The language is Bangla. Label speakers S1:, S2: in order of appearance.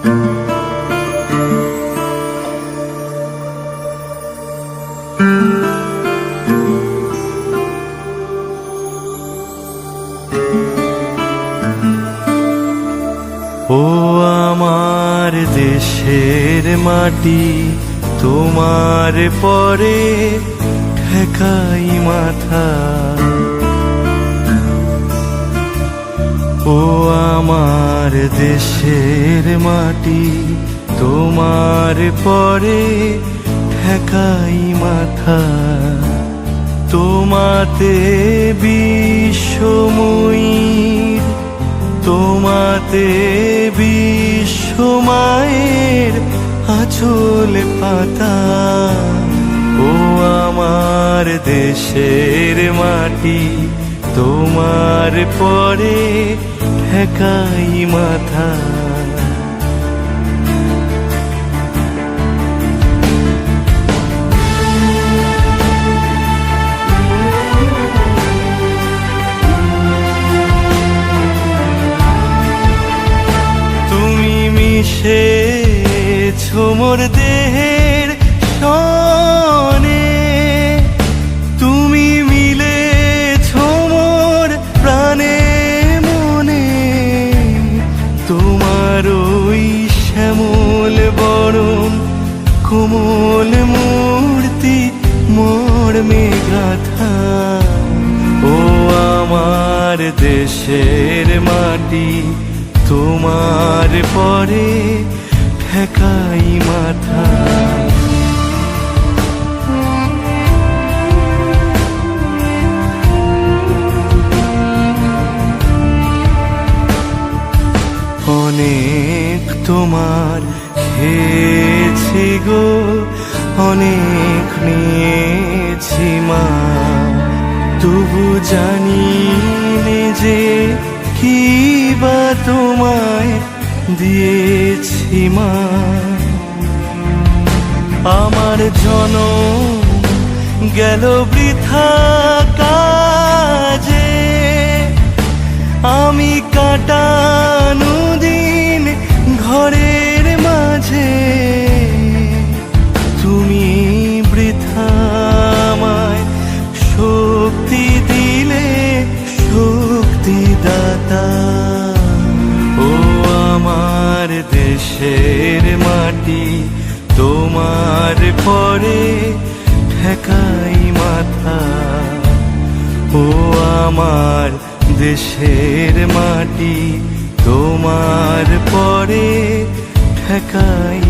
S1: ও আমার দেশের মাটি, তোমার পরে ঠেকাই মাথা। ও আমার দেশের মাটি, তোমার পরে ঠেকাই মাথা। তোমাতে বিশ্বময়ীর, তোমাতে বিশ্বমায়ের আঁচল পাতা। ও আমার দেশের মাটি, তোমার পরে ঠেকাই মাথা। মিশেছো মোর দেহের সনে, তুমি মিলেছো মোর প্রাণে মনে। তোমার ওই শ্যামল বরণ কোমল মূর্তি মর্মে গাথা। ও আমার দেশের মাটি, তোমার পরে ঠেকাই মাথা। অনেক তোমার খেয়েছি গো, অনেক নিয়েছি মা। তবু জানি যে কি বা তোমায় দিয়েছি মা। আমার জনম গেল বৃথা কাজে, আমি কাটানো দিন ঘরের মাঝে। তুমি বৃথা আমায় শক্তি দিলে, শক্তিদাতা। ও আমার দেশের মাটি, তোমার পরে ঠেকাই মাথা। ও আমার দেশের মাটি, তোমার পরে ঠেকাই